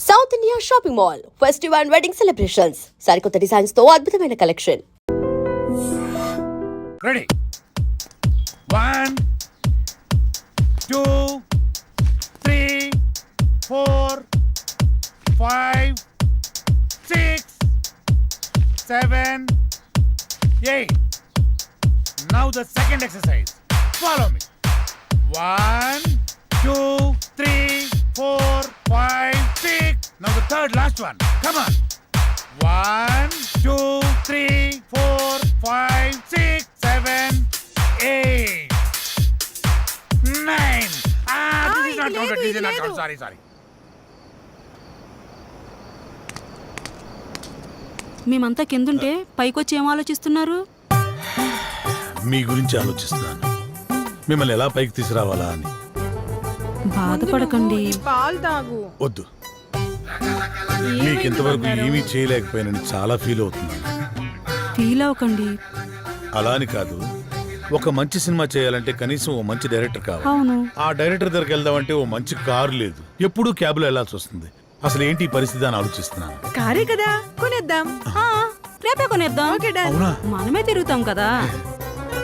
South India shopping mall festival and wedding celebrations సరికొత్త designs తో అద్భుతమైన collection. Ready 1 2 3 4 5 6 7 8. Now the second exercise. Follow me. 1 2 3 4 5 6. Now the third last one. Come on. 1 2 3 4 5 6 7 8 9. This is not counted. This is not counted. Sorry. మేమంతా కిందుంటే పైకొచ్చి ఏం ఆలోచిస్తున్నారు? మీ గురించి ఆలోచిస్తున్నాను. మిమ్మల్ని ఎలా పైకి తీసుకురావాలా అని. బాధపడకండి, పాలు తాగు. వద్దు, మీకు ఇంతవరకు ఏమీ చేయలేకపోయానని చాలా ఫీల్ అవుతున్నాను. ఫీల్ అవ్వకండి. అలా అని కాదు, ఒక మంచి సినిమా చేయాలంటే కనీసం ఓ మంచి డైరెక్టర్ కావాలి. అవును, ఆ డైరెక్టర్ దగ్గరికి వెళ్దామంటే ఓ మంచి కారు లేదు, ఎప్పుడూ క్యాబ్లో వెళ్లాల్సి వస్తుంది. అసలు ఏంటి ఈ పరిస్థితి అని ఆలోచిస్తున్నాను. కారే కదా, కొనేద్దాం. రేపే కొనేద్దాం. అవునా? మనమే తిరుగుతాం కదా.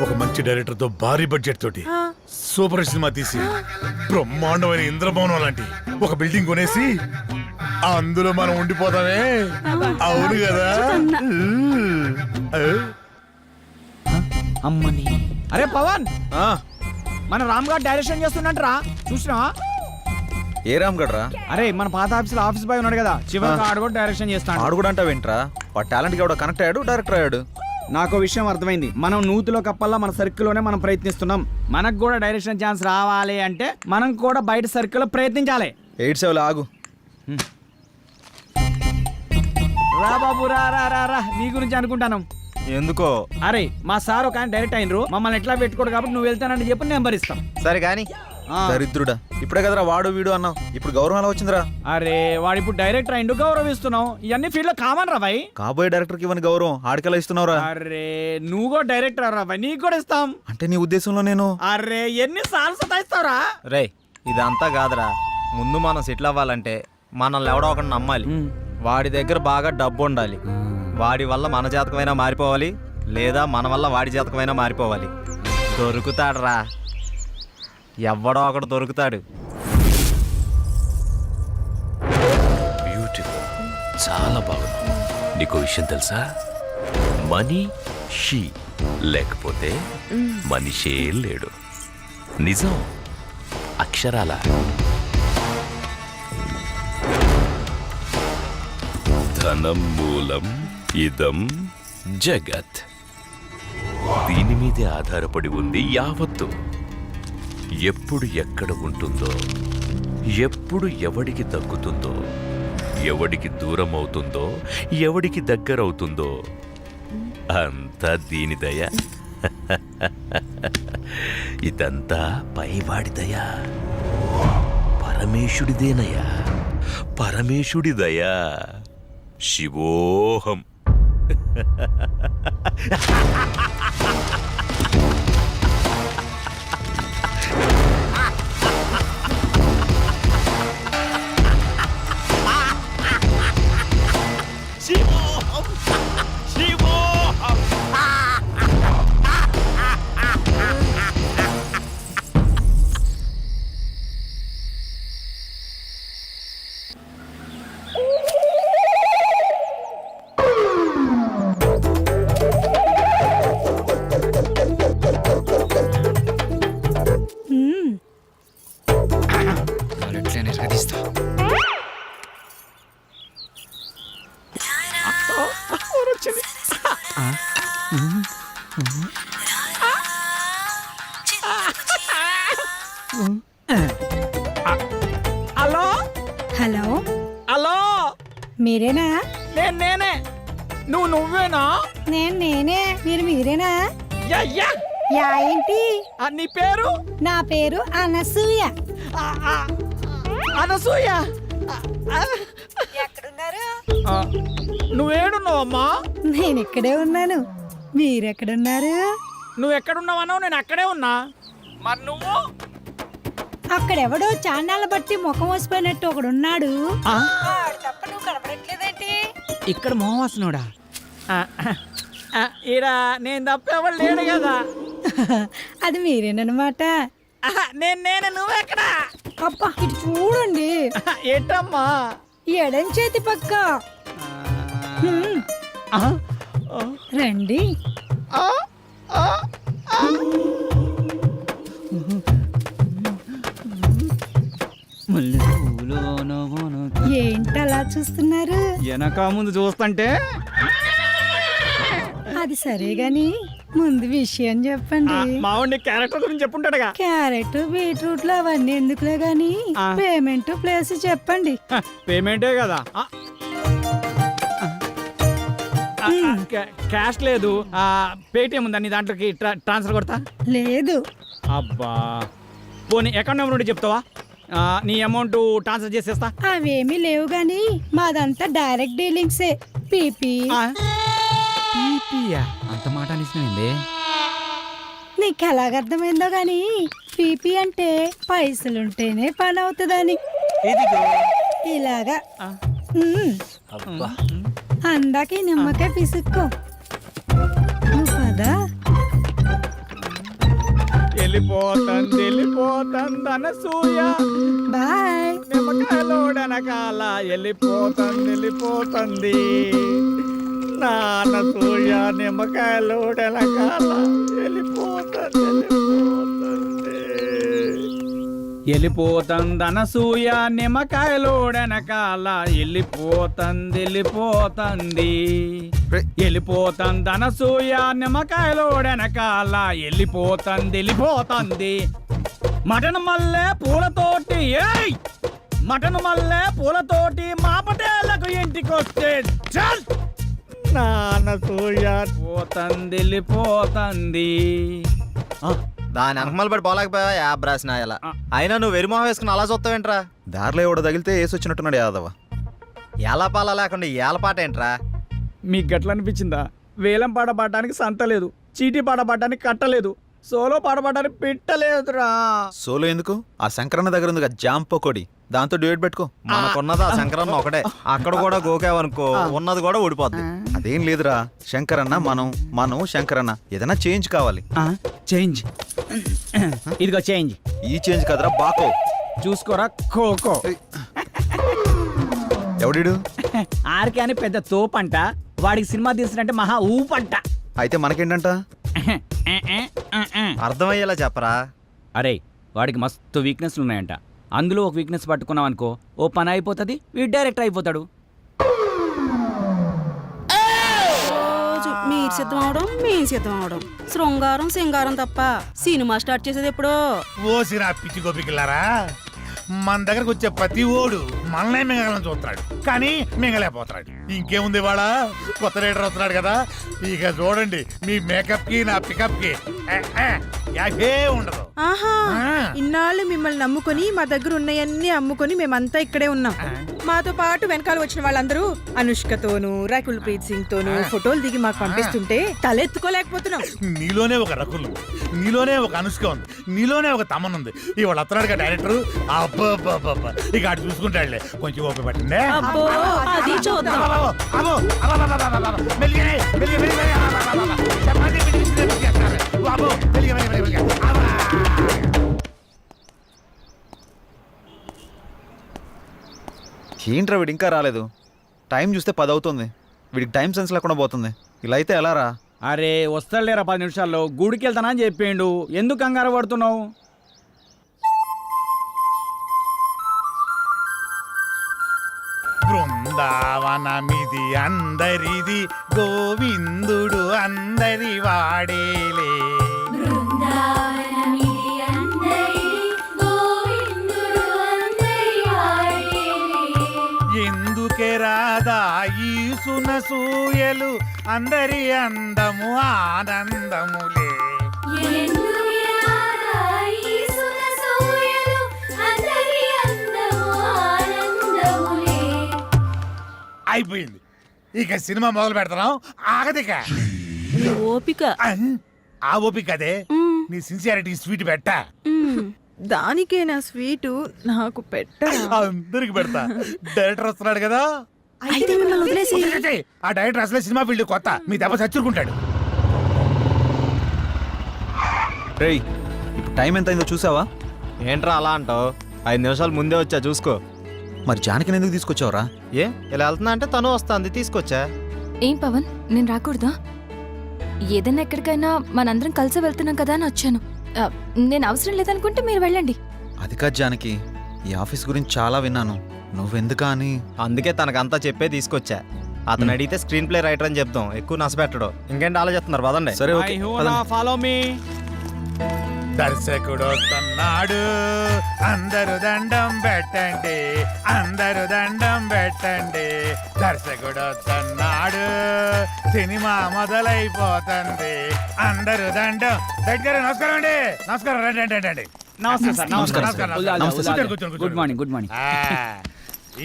ఒక మంచి డైరెక్టర్ తో భారీ బడ్జెట్ తోటి సూపర్ సినిమా తీసి బ్రహ్మాండమైన ఇంద్రభవనం లాంటి ఒక బిల్డింగ్ కొనేసి అందులో మనం ఉండిపోతామే. అవును కదా? అమ్మని. అరే పవన్, మన రామ్ గారు డైరెక్షన్ చేస్తున్నట్రా, చూసినా? ఏ రామ్ గడ్రా? అరే మన పాత ఆఫీస్ బాయ్ ఉన్నాడు కదా, చివరికి ఆడు కూడా డైరెక్షన్ చేస్తాడు. ఆడు కూడా అంటావేంట్రా? వాడు టాలెంట్ గా కనెక్ట్ అయ్యాడు, డైరెక్టర్ అయ్యాడు. నాకు విషయం అర్థమైంది. మనం నూతిలో కప్పల్లా మన సర్కిల్లోనే మనం ప్రయత్నిస్తున్నాం. మనకు కూడా డైరెక్షన్ ఛాన్స్ రావాలి అంటే మనం కూడా బయట సర్కిల్లో ప్రయత్నించాలి. 87 ఆగు. రా బాబు, రా రా రా రా, నీ గురించి అనుకుంటాను. ఎందుకో? అరే మా సార్ ఒక ఆయన డైరెక్ట్ అయినరు, మమ్మల్ని ఎట్లా పెట్టుకోడు కాబట్టి నువ్వు వెళ్తానని చెప్పి నెంబర్ ఇస్తాం. సరే కానీ దరిద్రుడా, ఇప్పుడే కదరా వాడు వీడు అన్నావు, ఇప్పుడు గౌరవం ఎలా వచ్చిందిరా? అరే వాడు ఇప్పుడు డైరెక్టర్ అయిండు, గౌరవిస్తున్నావు. ఇవన్నీ ఫీల్డ్ లో కామన్ రా భాయ్. కాబోయే డైరెక్టర్ కి ఇవన్నీ గౌరవం ఆడికెలా ఇస్తున్నావురా? అరే నువ్వు కూడా డైరెక్టర్ రా భాయ్, నీకు కూడా ఇస్తాం. అంటే నీ ఉద్దేశంలో నేను? అరే ఎన్ని సార్లు సతాయిస్తావురా? రే ఇదంతా కాదురా, ముందు మనం సెటిల్ అవ్వాలంటే మనల్ని ఎవడో ఒకటి నమ్మాలి. వాడి దగ్గర బాగా డబ్బు ఉండాలి. వాడి వల్ల మన జాతకమైనా మారిపోవాలి, లేదా మన వల్ల వాడి జాతకమైనా మారిపోవాలి. దొరుకుతాడురా, ఎవడో ఒకడు దొరుకుతాడు. బ్యూటిఫుల్, చాలా బాగుంది. నీకు విషయం తెలుసా? మనీ షీ లేకపోతే మనిషే లేడు. నిజం, అక్షరాల. ధనం మూలం ఇదం జగత్. దీని మీదే ఆధారపడి ఉంది యావత్తు. ఎప్పుడు ఎక్కడ ఉంటుందో, ఎప్పుడు ఎవడికి తగ్గుతుందో, ఎవడికి దూరం అవుతుందో, ఎవడికి దగ్గరవుతుందో అంతా దీని దయ. ఇదంతా పైవాడి దయ, పరమేశుడిదేనయ్యా, పరమేశుడి దయా. శివోహం. హలో హలో, హలో, మీరేనా? నేనే. నువ్వేనా? నేనే. మీరేనా? యా. యా ఏంటి? నీ పేరు? నా పేరు అనసూయ. అనసూయ, ఎక్కడున్నారు? నువ్వేడున్నావమ్మా? నేను ఇక్కడే ఉన్నాను. మీరెక్కడున్నారు? నువ్వు ఎక్కడున్నావనో నేను అక్కడే ఉన్నా. మరి నువ్వు? అక్కడెవడో చాన్నాళ్ళ బట్టి ముఖం వసిపోయినట్టు ఒకడున్నాడు. ఇక్కడ మోహవాసనోడా ఈడ నేను తప్పేవాళ్ళు లేడు కదా. అది మీరేనమాట. నేను నువ్వెక్కడ అబ్బా ఇటు చూడండి. ఏంటమ్మా? ఎడం చేతి పక్క. హ్మ్. రండి. ఏంటలా చూస్తున్నారు? వెనక ముందు చూస్తుంటే అది సరే గాని ముందు విషయం చెప్పండి. మావాడి క్యారెక్టర్ గురించి చెప్పుంటాడుగా. క్యారెట్ బీట్రూట్లు అవన్నీ ఎందుకులే గాని పేమెంట్ ప్లేస్ చెప్పండి. పేమెంటే కదా. క్యాష్ లేదు, పేటిఎం ఉందా నీ దాంట్లోకి ట్రాన్స్ఫర్ కొడతా? లేదు. అబ్బా పోనీ అకౌంట్ నెంబర్ ఉంటే చెప్తావా? నీ అమౌంట్ ట్రాన్స్ఫర్ చేసేస్తా. అవేమీ లేవు గాని మాదంతా డైరెక్ట్ డీలింగ్సే. పీపీ. అంత మాట అనిసినైంది. నీకు ఎలాగర్థమైందో గాని పీపీ అంటే పైసలుంటేనే పని అవుతుందని. ఇలాగా. అందాక ఈ నిమ్మకాయ పిసుక్కో. నువ్వు పదా. వెళ్ళిపోతుంది అనసూయ. బాయ్. నిమ్మకాయలోడనకాల వెళ్ళిపోతుంది నానసూయ. నిమ్మకాయలోడనకాల వెళ్ళిపోతుంది అనసూయ. నిమ్మకాయలోడనకాల వెళ్ళిపోతుంది అనసూయ. నిమ్మకాయలోడనకాల వెళ్ళిపోతుంది. మటన్ మల్లె పూలతోటి మటన్ మల్లె పూలతోటి మా పటేళ్లకు ఇంటికొస్తే చల్ నానసూయ వెళ్ళిపోతుంది. దాని అనకమలు పడి పోలేకపోయా యాబ్ రాసిన ఇలా. అయినా నువ్వు వెరిమోహం వేసుకుని అలా చూస్తావేంట్రా? దారిలో ఎవడో తగిలితే వేసి వచ్చినట్టున్నాడు యాదవ. ఏలపాల లేకుండా ఏలపాట ఏంట్రా? మీకు గట్ల అనిపించిందా? వేలం పాట పాడడానికి సంత లేదు, చీటీ పాట పాడడానికి కట్టలేదు, సోలో పాట పాడడానికి పెట్టలేదురా. సోలో ఎందుకు? ఆ శంకరన్న దగ్గర ఉంది జాంప కొడి, దాంతో డ్యూయట్ పెట్టుకో. మనకున్నది ఆ శంకరన్న ఒకటే. అక్కడ కూడా గోకావనుకో ఉన్నది కూడా ఊడిపోద్ది. అదేం లేదురా, శంకరన్న మనం శంకరన్న ఏదైనా చేంజ్ కావాలి. చేంజ్. ఇదిగో చేంజ్. ఈ చేంజ్ కదరా బాకో. చూసుకోరా ఖోఖో. ఎవడిడు? ఆర్కే అని పెద్ద తోపంట, వాడికి సినిమా తీసినట్టే మహా ఊపంట. అయితే మనకేంటంట? అర్థమయ్యేలా చెప్పరా. అరే వాడికి మస్తు వీక్నెస్లు ఉన్నాయంట. అందులో ఒక వీక్నెస్ పట్టుకున్నాం అనుకో, ఓ పని అయిపోతుంది, వీడు డైరెక్టర్ అయిపోతాడు. రోజు మీరు సిద్ధం అవడం మేము సిద్ధం అవడం, శృంగారం సింగారం తప్ప సినిమా స్టార్ట్ చేసేది ఎప్పుడో. ఓసిరా పిచ్చి గోపికిల్లారా, మన దగ్గరకు వచ్చే ప్రతి ఓడు మనల్నే మింగలని చూస్తున్నాడు, కానీ మింగలేకపోతున్నాడు. ఇంకేముంది వాళ్ళ కొత్త రైడర్ వస్తున్నాడు కదా, ఇక చూడండి మీ మేకప్ కి నా పికప్ కి యాభే ఉండదు. ఆహా, ఇన్నాళ్ళు మిమ్మల్ని నమ్ముకొని మా దగ్గర ఉన్నాయన్నీ అమ్ముకొని మేమంతా ఇక్కడే ఉన్నాం. మాతో పాటు వెనకాల వచ్చిన వాళ్ళందరూ అనుష్కతోనూ రకుల్ ప్రీత్ సింగ్ తోనూ ఫోటోలు దిగి మాకు పంపిస్తుంటే తలెత్తుకోలేకపోతున్నాం. నీలోనే ఒక రకుల్, నీలోనే ఒక అనుష్క ఉంది, నీలోనే ఒక తమన్ ఉంది. ఇవాళ వస్తున్నాడుగా డైరెక్టర్, అబ్బా ఇక అటు చూసుకుంటాడులే. కొంచెం ఓపిక పట్టిందే. అబ్బో అది చూద్దాం. ఏంట్రా వీడు ఇంకా రాలేదు? టైం చూస్తే 10 అవుతుంది. వీడికి టైం సెన్స్ లేకుండా పోతుంది. ఇలా అయితే ఎలా రా? అరే వస్తాడులేరా 10 నిమిషాల్లో. గుడికి వెళ్తానా అని చెప్పిండు, ఎందుకు కంగారు పడుతున్నావు? బృందావనమిది అందరిది, గోవిందుడు అందరి వాడేలే. ఎందుకే రాదా ఈ సునసూయలు, అందరి అందము ఆనందములే. అయిపోయింది, ఇక సినిమా మొదలు పెడతాం. ఆగదిక నీ ఓపిక. ఆ ఓపిక అదే, నీ సిన్సియారిటీ స్వీట్ పెట్టా. దానికే నా స్వీటు నాకు పెట్ట. అందరికి పెడతా. డైరెక్టర్ వస్తున్నాడు కదా, అయితే మిమ్మల్ని వదిలేసి వదిలేసేయ్. ఆ డైరెక్టర్ అసలే సినిమా ఫీల్డ్ కొత్త, మీ దెబ్బ చచ్చుకుంటాడు. రేయ్ ఇప్పుడు టైం ఎంత అయిందో చూసావా? ఏంట్రా అలా అంటావు? 5 నిమిషాలు ముందే వచ్చా చూసుకో. మరి జానకిని ఎందుకు తీసుకొచ్చావురా? ఏ ఇలా వెళ్తున్నా అంటే తను వస్తుంది, తీసుకొచ్చా. ఏం పవన్, నేను రాకూడదా? ఏదైనా ఎక్కడికైనా మనందరం కలిసి వెళ్తున్నాం కదా అని వచ్చాను. నేను అవసరం లేదనుకుంటే మీరు వెళ్ళండి. అది కాదు జానకి, ఈ ఆఫీస్ గురించి చాలా విన్నాను. నువ్వెందుకా అని. అందుకే తనకంతా చెప్పే తీసుకొచ్చా. అతను అడిగితే స్క్రీన్ ప్లే రైటర్ అని చెప్తాం, ఎక్కువ నసపెట్టడు. ఇంకేంటి ఆలోచిస్తున్నారు? పదండి. సరే ఓకే ఫాలో మీ. దర్శకుడు వస్తున్నాడు, అందరు దండం పెట్టండి, అందరు దండం పెట్టండి. దర్శకుడు వస్తున్నాడు, సినిమా మొదలైపోతుంది, అందరు దండం. దగ్గర నమస్కారం అండి. నమస్కారం, రండి రండి రండి. నమస్తే సార్. నమస్కారం. కూర్చోండి, కూర్చోండి, గుడ్ మార్నింగ్, గుడ్ మార్నింగ్.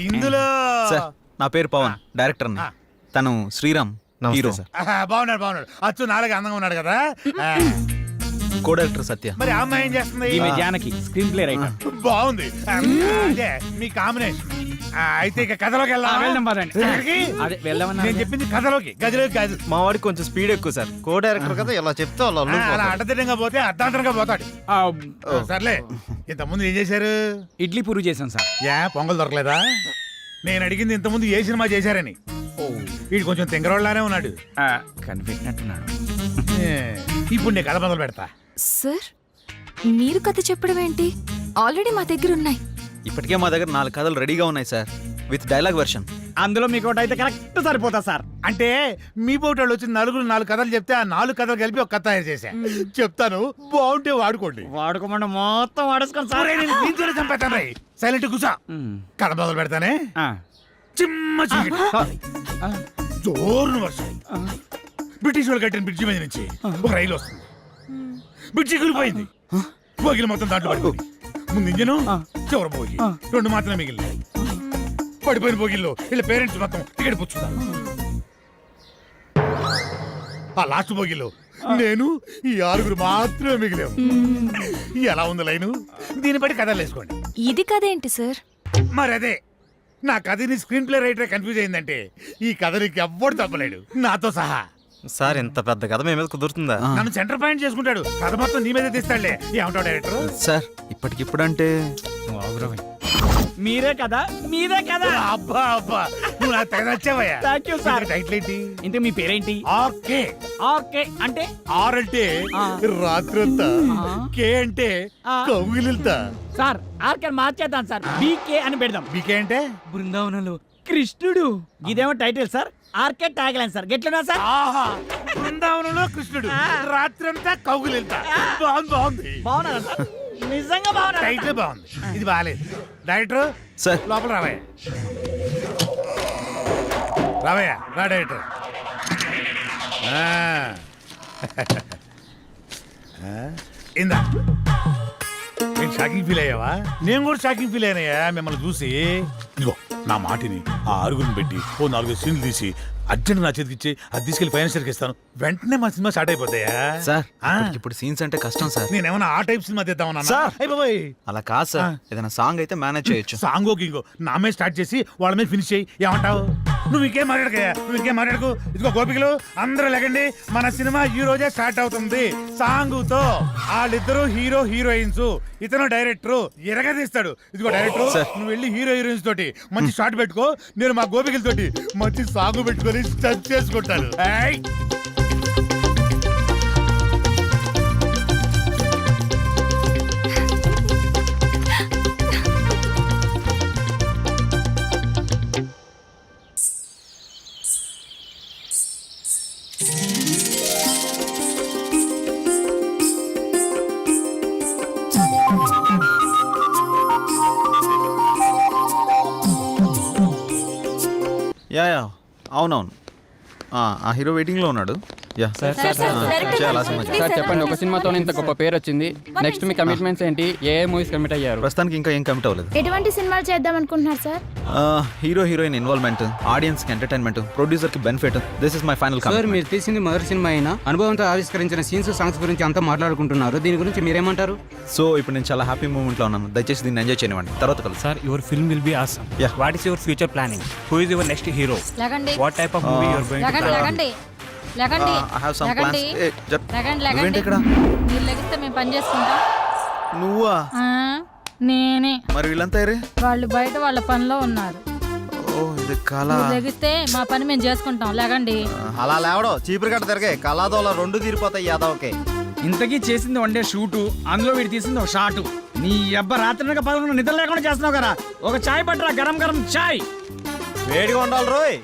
ఇందులో సార్ నా పేరు పవన్, డైరెక్టర్. తను శ్రీరామ్, హీరో. బాగున్నాడు బాగున్నాడు, అచ్చు నాలుగు అందంగా ఉన్నాడు కదా. కో డైరెక్టర్ సత్య. మరి ఆ అమ్మాయి ఏం చేస్తుంది? ఈమె జానకి, స్క్రీన్ ప్లే రైటర్. బాగుంది, అదే మీ కాంబినేషన్. అయితే ఇక కథలోకి వెళ్దాం పదండి. ఎక్కడికి? అదే వెళ్దామన్నా. నేను చెప్పింది కథలోకి, గదిలోకి కాదు. మా వాడికి కొంచెం స్పీడ్ ఎక్కువ సార్. కో డైరెక్టర్ కదా, ఇలా చెప్తే వాళ్ళు అలా అల్లుకుపోతారు. అడ్డదిడ్డంగా పోతే అర్ధాంతరంగా పోతాడు. సర్లే, ఇంతకుముందు ఏం చేశారు? ఇడ్లీ పూరి చేశాను సార్. పొంగల్ దొరకలేదా? నేను అడిగింది ఇంతకుముందు ఏ సినిమా చేశారని. వీడు కొంచెం తింగరోళ్ళనే ఉన్నాడు. కనిపెట్టినట్టున్నాడు. ఇప్పుడు నేను కథ మొదలు పెడతా. సార్, మీరు కథ చెప్పడం ఏంటి? ఆల్రెడీ మా దగ్గర ఉన్నాయి. ఇప్పటికే మా దగ్గర 4 కథలు రెడీగా ఉన్నాయి సార్, విత్ డైలాగ్ వెర్షన్. అందులో మీకు ఒకటి అయితే కరెక్ట్ సరిపోతా సార్. అంటే మీ పోటాళ్ళు వచ్చి 4 కథలు చెప్తే ఆ 4 కథలు కలిపి ఒక కథ తయారు చేశా. చెప్తాను, బాగుంటే వాడుకోండి. వాడుకోమంటే మొత్తం వాడేసుకొని సార్. దీంతోనే చంపేస్తాను రై. సైలెంట్ కూసా. కథ మొదలు పెడతానే. చిమ్మ చీకటి, జోరున వర్షం. బ్రిటిష్ వాళ్ళు కట్టిన బ్రిడ్జి మీద నుంచి ఒక రైలు వస్తుంది. బ్రిడ్జి కూలిపోయింది, బోగిలు మొత్తం దాంట్లో పడిపోయింది. ముందు ఇంజను, చివర బోగి, 2 మాత్రమే మిగిలినాయి. పడిపోయిన బోగిల్లో వీళ్ళ పేరెంట్స్ మొత్తం టికెట్ పుచ్చుతారు. ఆ లాస్ట్ బోగిలో నేను, ఈ 6 మాత్రమే మిగిలాము. ఎలా ఉంది లైను? దీన్ని బట్టి కథలు వేసుకోండి. ఇది కథ ఏంటి సార్? మరి అదే, నా కథని స్క్రీన్ ప్లే రైటర్ కన్ఫ్యూజ్ అయిందంటే ఈ కథ నీకు ఎవ్వడు తప్పలేడు, నాతో సహా. సార్ ఇంత పెద్ద కథ మీ మీద కుదురుతుందా? నన్ను సెంటర్ పాయింట్ చేసుకుంటాడు, కథ మొత్తం నీ మీదే తీస్తాడులే. ఏమంటావు డైరెక్టర్? సార్ ఇప్పటికిప్పుడంటే మీరే కదా, మీరే కదా. అబ్బా అబ్బా, నువ్వు నాకు తెగ నచ్చావయ్యా. Thank you sir. టైటిల్ ఏంటి? ఇంతకు మీ పేరేంటి? ఆర్కే. ఓకే అంటే ఆర్ అంటే రాత్రంతా, కే అంటే కౌగిలిల్తా. సార్ ఆర్కే మార్చేద్దాం సార్, బీకే అని పెడదాం. బీకే అంటే బృందావనంలో కృష్ణుడు. ఇదేమో title sir, RK tagline sir. గెట్లనా సార్? ఆహా, బృందావనంలో కృష్ణుడు, రాత్రంతా కౌగిలిల్తా. బాగుంది బాగుంది. బాగున్నారా సార్? నిజంగా బాగున్నా. టైటిల్ బాగుంది, ఇది బాగాలేదు. డైరెక్టర్ సార్ లోపల రావయ్య. రావయ్య, రా డైరెక్టర్. ఇందా, నేను షాకింగ్ ఫీల్ అయ్యావా? నేను కూడా షాకింగ్ ఫీల్ అయినాయా మిమ్మల్ని చూసి. ఇదిగో నా మాటిని, ఆ 6 పెట్టి ఓ 4 సీన్లు తీసి అర్జెంట్ నా చేతికి ఇచ్చి అది తీసుకెళ్లి ఫైనాన్షియల్కి ఇస్తాను. వెంటనే మా సినిమా స్టార్ట్ అయిపోతాయా? సార్ ఇప్పుడు సీన్స్ అంటే కష్టం సార్. నేనేమన్నా ఆ టైప్ సినిమా తీద్దామన్నా? సార్. అయిపోయి అలా కాదు సార్, ఏదైనా సాంగ్ అయితే మేనేజ్ చేయొచ్చు. సాంగో గింగో నా మీద స్టార్ట్ చేసి వాళ్ళ మీద ఫినిష్ చేయి. ఏమంటావు? నువ్వు ఇంకేం మాట్లాడకయ్యా, నువ్వు ఇంకేం మాట్లాడకు. ఇదిగో గోపికలు అందరూ లేకండి, మన సినిమా ఈ రోజే స్టార్ట్ అవుతుంది. సాంగుతో వాళ్ళిద్దరూ హీరో హీరోయిన్స్, ఇతను డైరెక్టర్ ఎరగదీస్తాడు. ఇదిగో డైరెక్టర్, నువ్వు వెళ్ళి హీరో హీరోయిన్స్ తోటి మంచి షాట్ పెట్టుకో, నేను మా గోపికలతోటి మంచి సాంగ్ పెట్టుకొని టచ్ చేసుకుంటాను. యా అవునవును, ఆ హీరో వెయిటింగ్లో ఉన్నాడు. యా సార్, డైరెక్టర్ చేయాలా గారు, సినిమా ప్లీజ్ సార్, చెప్పండి ఒక సినిమాతో ఇంత గొప్ప పేరు వచ్చింది నెక్స్ట్ మీ కమిట్మెంట్స్ ఏంటి ఏ మూవీస్ కమిట్ అయ్యారు ప్రస్తుతానికి ఇంకా ఏం కమిట్ అవ్వలేదు ఎటువంటి సినిమాలు చేద్దాం అనుకుంటున్నారు sir? Hero heroine involvement audience కి ఎంటర్టైన్మెంట్ ప్రొడ్యూసర్ కి benefit this is my final sir commitment. మీరు తీసింది మొదటి సినిమా అయినా అనుభవంతో ఆవిష్కరించిన సీన్స్ సాంగ్స్ గురించి అంతా మాట్లాడుకుంటున్నారు దీని గురించి మీరేమంటారు సో ఇప్పుడు నేను చాలా హ్యాపీ మూమెంట్ లో ఉన్నాను, దయచేసి దీన్ని ఎంజాయ్ చేయనివ్వండి, తర్వాత కలుసు. Sir, your film will be awesome. Yeah. What is your future planning? Who is your next hero? లగండి What type of movie you are going to plan? లగండి లగండి I have some plans. లగండి నువ్వేంటి ఇక్కడ? మీరు లెగిస్తే మేము పని చేసుకుంటాం. నువ్వా? నేనే. మరి వీళ్ళంతా ఏరే? వాళ్ళు బయట వాళ్ళ పనిలో ఉన్నారు. ఓ ఇది కళ. లెగిస్తే మా పని మేము చేసుకుంటాం. లగండి. అలా లేవడో చీపురు కట్ట తిరగే కళాదోళ రెండు తీరిపోతాయి యాదవ్కే. ఇంతకీ చేసింది వన్ డే షూటు అందులో వీడు తీసింది ఒక షాటు నీ అబ్బ రాత్రి పదకొండు నిద్ర లేకుండా చేస్తున్నావు కదా ఒక చాయ్ పట్టరా గరం గరం చాయ్ వేడిగా ఉండాలి రోయ్.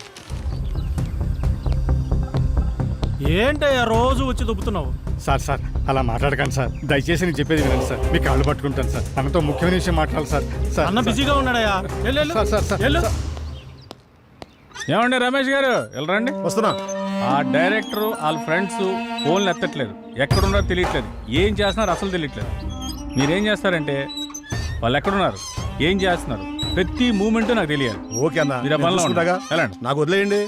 ఏంటయ్యా రోజు వచ్చి దుబ్బుతున్నావు? సార్ సార్ అలా మాట్లాడకండి సార్, దయచేసి నేను చెప్పేది వినండి సార్, మీ కాళ్ళు పట్టుకుంటాను సార్, అన్నతో ముఖ్యమైన విషయం మాట్లాడాలి సార్. సార్ అన్న బిజీగా ఉన్నాడయ్యా. సార్ సార్ సార్ వెళ్ళు. ఏమండి రమేష్ గారు వెళ్ళరండి. వస్తున్నా. ఆ డైరెక్టర్ వాళ్ళ ఫ్రెండ్స్ ఫోన్లు ఎత్తట్లేదు, ఎక్కడున్నారో తెలియట్లేదు, ఏం చేస్తున్నారు అసలు తెలియట్లేదు. మీరేం చేస్తారంటే వాళ్ళు ఎక్కడున్నారు ఏం చేస్తున్నారు ప్రతి మూమెంట్ నాకు తెలియాలి. ఓకే అన్న, మీరు ఆ పనిలో నేను ఉండండి. చూసుకుంటాగా. వెళ్ళండి. నాకు వదిలేయండి.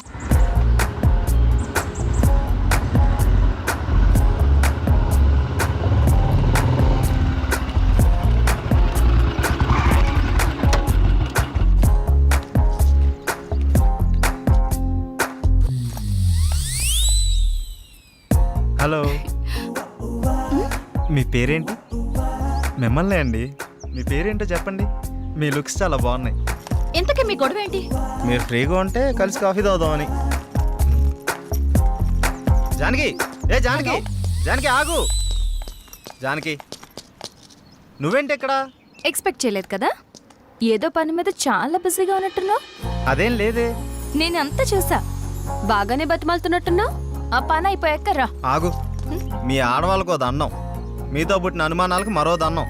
హలో, మీ పేరేంటి? మిమ్మల్ని అండి. మీ పేరేంటో చెప్పండి. మీ లుక్స్ చాలా బాగున్నాయి. ఇంతకీ మీ గొడవ ఏంటి? మీరు ఫ్రీగా ఉంటే కలిసి కాఫీ తాగుదామని. జానకి, ఏ జానకి, జానకి ఆగు. జానకి నువ్వేంటి ఇక్కడ? ఎక్స్పెక్ట్ చేయలేదు కదా, ఏదో పని మీద చాలా బిజీగా ఉన్నట్టున్నావు. అదేం లేదే. నేను అంతా చూసా, బాగానే బతిమాలుతున్నట్టున్నావు. ఆ పని అయిపోయాక రా. ఆగు, మీ ఆడవాళ్ళకు ఓ దండం, మీతో పుట్టిన అనుమానాలకు మరో దండం.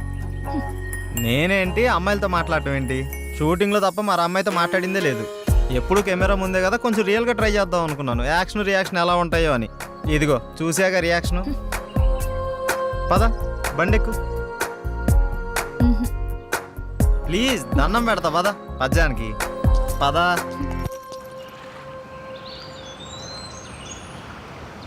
నేనేంటి అమ్మాయిలతో మాట్లాడటం ఏంటి? షూటింగ్లో తప్ప మరి అమ్మాయితో మాట్లాడిందే లేదు. ఎప్పుడు కెమెరా ముందే కదా, కొంచెం రియల్గా ట్రై చేద్దాం అనుకున్నాను. యాక్షన్ రియాక్షన్ ఎలా ఉంటాయో అని. ఇదిగో చూసాక రియాక్షను. పద బండెక్కు ప్లీజ్, దండం పెడతా పద. పద్యానికి పద.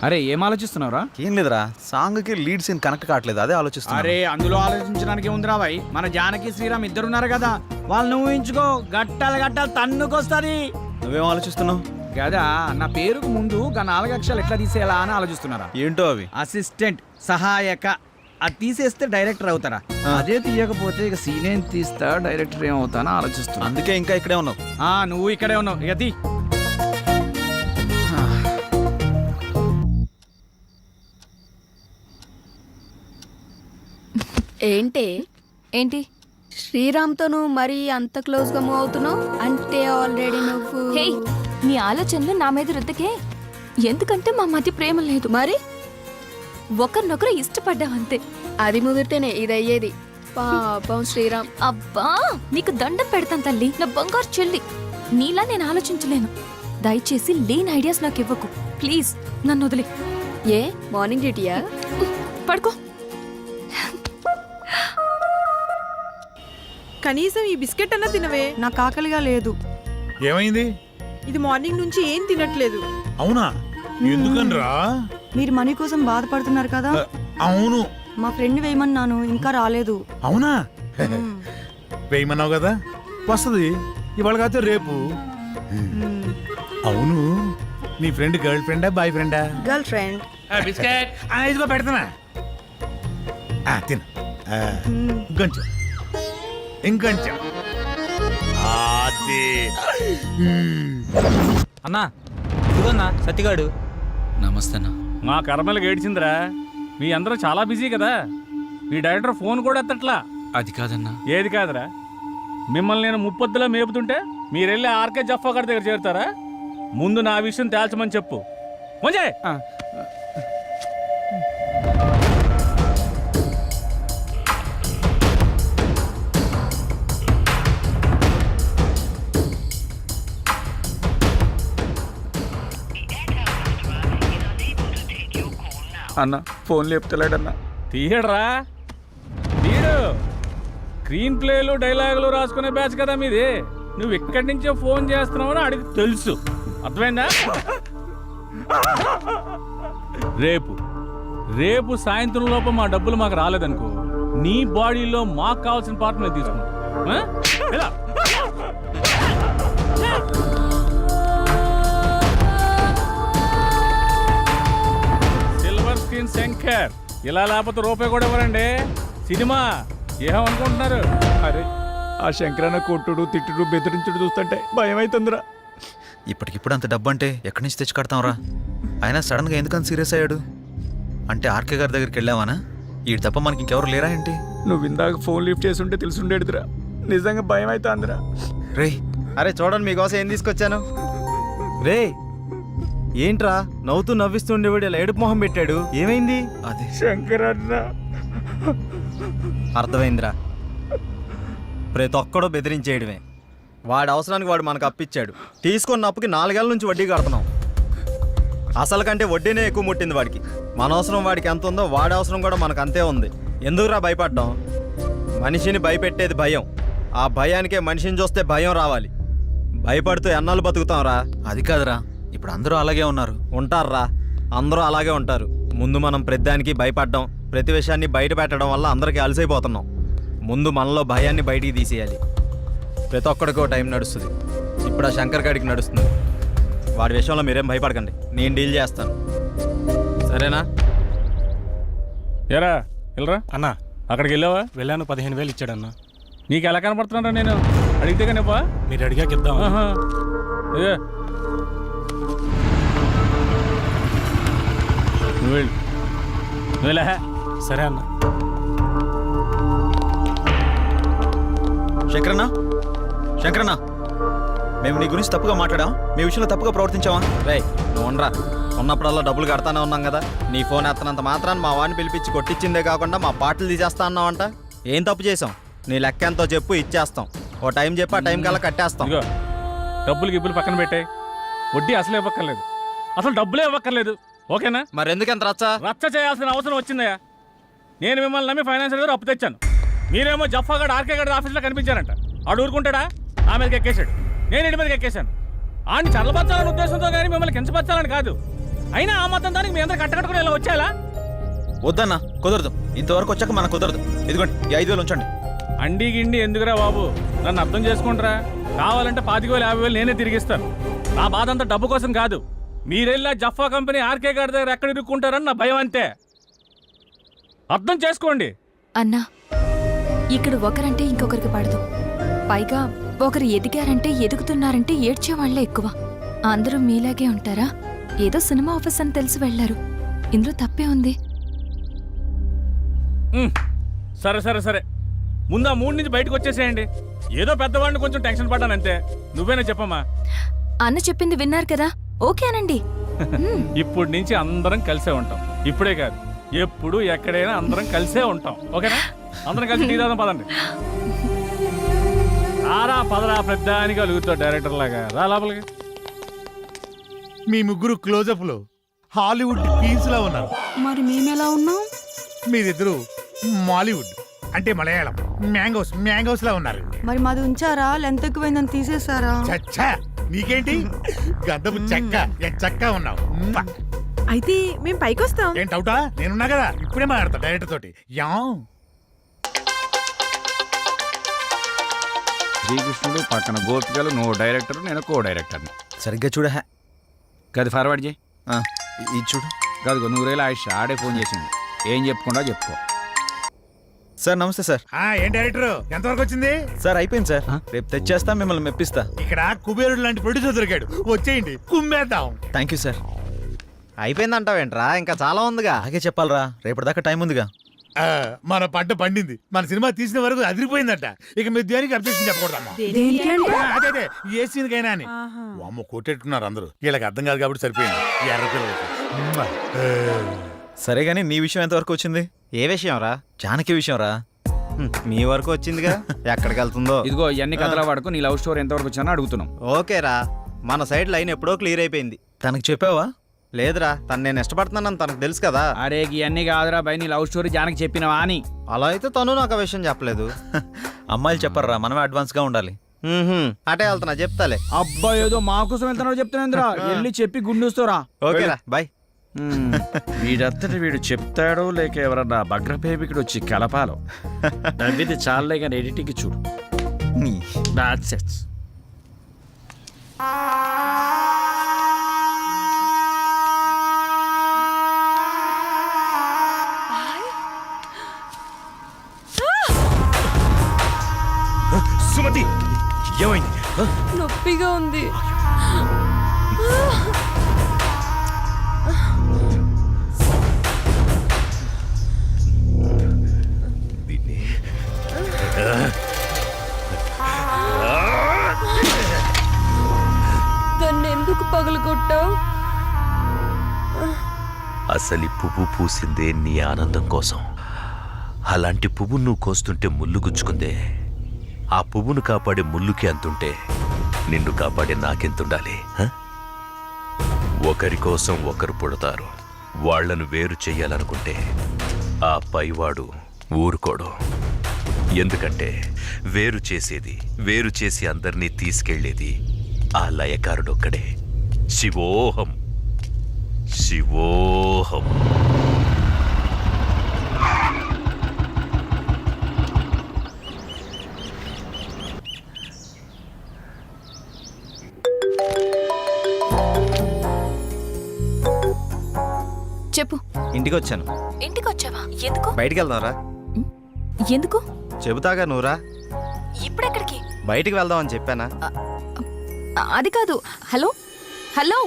అరే ఏం ఆలోచిస్తున్నావురా ఏం లేదురా, సాంగ్ కి లీడ్ సీన్ కనెక్ట్ కావట్లేదు, అదే ఆలోచిస్తున్నా. అరే అందులో ఆలోచించడానికి ఏముందిరా భాయ్ మన జానకి శ్రీరామ్ ఇద్దరున్నారు కదా వాళ్ళని ఊహించుకో గట్టాలు గట్టాలు తన్నుకొస్తుంది. నువ్వేం ఆలోచిస్తున్నావు? కదా నా పేరుకు ముందు గా 4 అక్షరాలు ఎట్లా తీసేయాలా అని ఆలోచిస్తున్నారా. ఏంటో అవి? అసిస్టెంట్, సహాయక. అది తీసేస్తే డైరెక్టర్ అవుతారా, అదే తీయకపోతే ఇక సీన్ ఏం తీస్తా డైరెక్టర్ ఏమవుతానో ఆలోచిస్తున్నా. అందుకే ఇంకా ఇక్కడే ఉన్నావు. నువ్వు ఇక్కడే ఉన్నావు ఇక తీ. ఏంటి ఏంటి? శ్రీరామ్తో నువ్వు మరీ అంత క్లోజ్ గా మూవ్ అవుతున్నావు అంటే ఆల్రెడీ నువ్వు హే, నీ ఆలోచనలు నా మీద రుద్దకే. ఎందుకంటే మా మధ్య ప్రేమ లేదు. మరి ఒకరినొకరు ఇష్టపడ్డామంతే. అది ముదిరితేనే ఇది అయ్యేది. పాపం శ్రీరామ్. అబ్బా, నీకు దండం పెడతాను తల్లి, నా బంగారు చెల్లి. నీలా నేను ఆలోచించలేను. దయచేసి లేని ఐడియాస్ నాకు ఇవ్వకు ప్లీజ్. నన్ను వదిలే. ఏ మార్నింగ్ డ్యూటీయా? పడుకో. కనీసం ఈ బిస్కెట్ అన్నా తినవే. నాకు ఆకలిగా లేదు. ఏమైంది? ఇది మార్నింగ్ నుంచి ఏం తినట్లేదు. అవునా? ఎందుకనరా? మీరు మనీ కోసం బాధపడుతున్నారు కదా. అవును. మా ఫ్రెండ్ వేయమన్నాను ఇంకా రాలేదు. అవునా? వేయమన్నావు కదా, వస్తుంది ఇవాళ కాదు రేపు. అవును, నీ ఫ్రెండ్ గర్ల్ ఫ్రెండా బాయ్ ఫ్రెండా? Girl friend. బిస్కెట్ ఇదిగో పెడతానా, తిను. ఇంకొంచెం ఇంకొంచెం. అన్నా ఇదిగోన్నా సత్తిగాడు. నమస్తే అన్న. మా కర్మలకు ఏడ్చిందిరా. మీ అందరూ చాలా బిజీ కదా, మీ డైరెక్టర్ ఫోన్ కూడా ఎత్తట్లా. అది కాదన్నా. ఏది కాదురా, మిమ్మల్ని నేను ముప్పొద్దులా మేపుతుంటే మీరెళ్ళి ఆర్కే జఫా గారి దగ్గర చేరుతారా? ముందు నా విషయం తేల్చమని చెప్పు. మంజే అన్న ఫోన్ లేపుతలేడన్నా. తీయడరా తీయడు. స్క్రీన్ ప్లేలు డైలాగులు రాసుకునే బ్యాచ్ కదా మీది. నువ్వు ఇక్కడి నుంచే ఫోన్ చేస్తున్నావని అడిగి తెలుసు. అర్థమైందా? రేపు సాయంత్రం లోపు మా డబ్బులు మాకు రాలేదనుకో, నీ బాడీలో మాకు కావాల్సిన పార్ట్ మేము తీసుకుంటాం. ఎలా? Silver screen Shankar. ఇలా లేకపోతే రూపాయి కూడా ఇవ్వరండి. సినిమా ఏమనుకుంటున్నారు? అరే ఆ శంకరన్న కొట్టుడు తిట్టుడు బెదిరించుడు చూస్తుంటే భయం అవుతుందిరా. ఇప్పటికిప్పుడు అంత డబ్బు అంటే ఎక్కడి నుంచి తెచ్చి కడతాంరా? ఆయన సడన్గా ఎందుకని సీరియస్ అయ్యాడు? అంటే ఆర్కే గారి దగ్గరికి వెళ్ళావానా? ఈ తప్ప మనకి ఇంకెవరు లేరా ఏంటి? నువ్వు ఇందాక ఫోన్ లిఫ్ట్ చేసి ఉంటే తెలుసుండేదిరా. నిజంగా భయం అవుతుందిరా. రే అరే చూడండి మీకోసం ఏం తీసుకొచ్చాను. రే ఏంట్రా నవ్వుతూ నవ్విస్తుండేవాడు ఇలా ఏడుపు మొహం పెట్టాడు? ఏమైంది? అదే శంకరన్న. అర్థమైందిరా. ప్రతి ఒక్కడో బెదిరించేయడమే. వాడి అవసరానికి వాడు మనకు అప్పిచ్చాడు. తీసుకున్న అప్పుకి 4 ఏళ్ళ నుంచి వడ్డీ కడుతున్నాం. అసలు కంటే వడ్డీనే ఎక్కువ ముట్టింది వాడికి. మన అవసరం వాడికి ఎంత ఉందో వాడి అవసరం కూడా మనకు అంతే ఉంది. ఎందుకురా భయపడ్డాం? మనిషిని భయపెట్టేది భయం. ఆ భయానికే మనిషిని చూస్తే భయం రావాలి. భయపడుతూ ఎన్నాళ్ళు బతుకుతాంరా? అది కాదురా, ఇప్పుడు అందరూ అలాగే ఉన్నారు. ఉంటారా, అందరూ అలాగే ఉంటారు. ముందు మనం ప్రతిదానికి భయపడ్డాం, ప్రతి విషయాన్ని బయట పెట్టడం వల్ల అందరికీ అలసైపోతున్నాం. ముందు మనలో భయాన్ని బయటికి తీసేయాలి. ప్రతి ఒక్కడికో టైం నడుస్తుంది. ఇప్పుడు ఆ శంకర్ గాడికి నడుస్తుంది. వాడి విషయంలో మీరేం భయపడకండి, నేను డీల్ చేస్తాను. సరేనా? ఏరా వెళ్ళరా అన్నా అక్కడికి వెళ్ళావా? వెళ్ళాను, 15,000 ఇచ్చాడన్నా. నీకు ఎలా కనపడుతున్నారా? నేను అడిగితే కనిపా. మీరు అడిగాక ఇద్దాం. నువ్వు వెళ్ళు. నువ్వులే. సరే అన్న. శంకరన్న, శంకరన్న, మేము నీ గురించి తప్పుగా మాట్లాడాం, మీ విషయంలో తప్పుగా ప్రవర్తించావా? రేయ్ నువ్వు ఉండరా. ఉన్నప్పుడల్లా డబ్బులు కడతానే ఉన్నాం కదా. నీ ఫోన్ ఎత్తనంత మాత్రాన్ని మా వాడిని పిలిపించి కొట్టించిందే కాకుండా మా పాటలు తీసేస్తా అన్నావంట. ఏం తప్పు చేసాం? నీ లెక్క ఎంతో చెప్పు, ఇచ్చేస్తాం. ఓ టైం చెప్పి ఆ టైం కల్లా కట్టేస్తాం. ఇదిగో డబ్బులు గిబ్బులు పక్కన పెట్టాయి. వడ్డీ అసలు ఇవ్వక్కర్లేదు, అసలు డబ్బులే ఇవ్వక్కర్లేదు. ఓకేనా? మరి ఎందుకంత రచ్చ చేయాల్సిన అవసరం వచ్చిందయ్యా. నేను మిమ్మల్ని నమ్మి ఫైనాన్షియల్ గారు అప్పు తెచ్చాను. మీరేమో జఫాగడ్ ఆర్కే గడ్ ఆఫీస్లో కనిపించారంట. ఆడు ఊరుకుంటాడా? నా మీదకి ఎక్కేశాడు, నేను ఇంటి మీదకి ఎక్కేశాను. ఆడిని చల్లబచ్చాలని ఉద్దేశంతో కానీ మిమ్మల్ని కించపరచాలని కాదు. అయినా ఆ మొత్తం దానికి మీ అందరు కట్టకట్టుకుని ఇలా వచ్చేలా? వద్దన్నా, కుదరదు. ఇంతవరకు వచ్చాక మనకు కుదరదు. ఇదిగోండి ఈ 5,000 ఉంచండి. అండి గిండి ఎందుకురా బాబు? నన్ను అర్థం చేసుకుంటారా? కావాలంటే 25,000 50,000 నేనే తిరిగిస్తాను. నా బాధ అంతా డబ్బు కోసం కాదు. మీరెళ్ళా జఫా కంపెనీ ఆర్కే గారి దగ్గర ఎక్కడ ఇరుక్కుంటారని నా భయం అంతే. అర్థం చేసుకోండి. అన్నా, ఇక్కడ ఒకరంటే ఇంకొకరికి పడదు. పైగా ఒకరు ఎదిగారంటే ఎదుగుతున్నారంటే ఏడ్చే వాళ్లే ఎక్కువ. అందరూ మీలాగే ఉంటారా? ఏదో సినిమా ఆఫీస్ అని తెలిసి వెళ్లారు. ఇందులో తప్పే ఉంది. సరే సరే సరే, ముందు ఆ 3 నుంచి బయటకు వచ్చేసేయండి. ఏదో పెద్దవాడిని కొంచెం టెన్షన్ పడ్డానంతే. నువ్వేనా చెప్పమ్మా? అన్న చెప్పింది విన్నారు కదా, ఓకే అనండి. ఇప్పటి నుంచి అందరం కలిసే ఉంటాం. ఇప్పుడే కాదు, ఎప్పుడు ఎక్కడైనా అందరం కలిసే ఉంటాం. ఓకేనా? అందరం కలిసి టీ తాగుదాం పదండి. రారా పదరా, పెద్దానికి అలుగుతావు డైరెక్టర్ లాగా. రా లోపలికి. మీ ముగ్గురు క్లోజప్ లో హాలీవుడ్ క్వీన్స్ లా ఉన్నారు. మరి మేమెలా ఉన్నాం? మీరిద్దరు మాలీవుడ్ అంటే మలయాళం మ్యాంగోస్ లా ఉన్నారు. మరి మాది ఉంచారా? లెంత్ ఎక్కువైందని తీసేసారా? చచ్చా, నీకేంటి గద్దపు చెక్క ఉన్నావు. అయితే మేము పైకి వస్తాం. ఏంటి అవుటా? నేనున్నా కదా, ఇప్పుడే మాట్లాడతా డైరెక్టర్ తోటి. శ్రీకృష్ణుడు పక్కన గోపికలు, నువ్వు డైరెక్టర్, నేను కో డైరెక్టర్ని. సరిగ్గా చూడ. గది ఫార్వర్డ్ చేయి. ఇది చూడు. గదిగో 100,000 ఆయుష్ ఆడే ఫోన్ చేసింది. ఏం చెప్పుకుండా చెప్పుకో. సార్ నమస్తే సార్. ఏం డైరెక్టర్, ఎంతవరకు వచ్చింది? సార్ అయిపోయింది సార్, రేపు తెచ్చేస్తా, మిమ్మల్ని మెప్పిస్తా. ఇక్కడ కుబేరుడు లాంటి ప్రొడ్యూసర్ దొరికాడు, వచ్చేయండి కుమ్మేద్దాం. Thank you sir. అయిపోయిందంటావేంట్రా? ఇంకా చాలా ఉందిగా. అలాగే చెప్పాలరా, రేపటిదాకా టైం ఉందిగా. మన పంట పండింది, మన సినిమా తీసిన వరకు అదిరిపోయిందట. ఇక మీరు దేనికి అబ్జెక్షన్ చెప్పకూడదమ్మా. అదే ఏ సీన్కైనా అని. అమ్మ కొట్టేట్టుకున్నారు అందరూ. వీళ్ళకి అర్థం కాదు కాబట్టి సరిపోయింది. ఎర్ర పిల్లలకి. సరే గానీ నీ విషయం ఎంతవరకు వచ్చింది? ఏ విషయం రా? జానకి విషయం రా. మీ వరకు వచ్చిందిగా, ఎక్కడికి వెళ్తుందో. ఇదిగో ఇవన్నీ కథల వాడుకు నీ లవ్ స్టోరీ ఎంతవరకు వచ్చినా అడుగుతున్నాం. ఓకేరా, మన సైడ్ లైన్ ఎప్పుడో క్లియర్ అయిపోయింది. తనకి చెప్పావా? లేదురా తను నేను ఇష్టపడుతున్నానని తనకు తెలుసు కదా. అరే ఇవన్నీ కాదురా బై, నీ లవ్ స్టోరీ జానకి చెప్పినవా అని. అలా అయితే తను నాకు ఆ విషయం చెప్పలేదు. అమ్మాయిలు చెప్పర్రా, మనమే అడ్వాన్స్గా ఉండాలి. అటే వెళ్తున్నా, చెప్తాలే. అబ్బా ఏదో మా కోసం వెళ్తున్నాడు చెప్తున్నాంద్రా, వెళ్ళి చెప్పి గుండూస్తోరా. ఓకేరా బాయ్. వీడంతటి వీడు చెప్తాడో లేక ఎవరన్నా భగ్రపేమికుడు వచ్చి కలపాలో. నవ్వింది చాలే కానీ ఎడిటింగ్ చూడు. That's it. సుమతి ఏమైంది? నొప్పిగా ఉంది. ఎందుకు పగలగొట్టావు? అసలు ఈ పువ్వు పూసిందే నీ ఆనందం కోసం. అలాంటి పువ్వు నువ్వు కోస్తుంటే ముళ్ళు గుచ్చుకుందే. ఆ పువ్వును కాపాడే ముళ్ళుకి అంతుంటే నిన్ను కాపాడే నాకెంతుండాలి? ఒకరి కోసం ఒకరు పుడతారు. వాళ్లను వేరు చెయ్యాలనుకుంటే ఆ పైవాడు ఊరుకోడు. ఎందుకంటే వేరు చేసి అందరినీ తీసుకెళ్లేది ఆ లయకారుడొక్కడే. శివోహం శివోహం. చెప్పు. ఇంటికి వచ్చాను. ఇంటికి వచ్చావా? ఎందుకు? బయటికి వెళ్దాంరా. ఎందుకు? చెబుతాగా నువ్వురా. ఇప్పుడెక్కడికి? బయటికి వెళ్దాం అని చెప్పానా? అది కాదు. హలో హలో,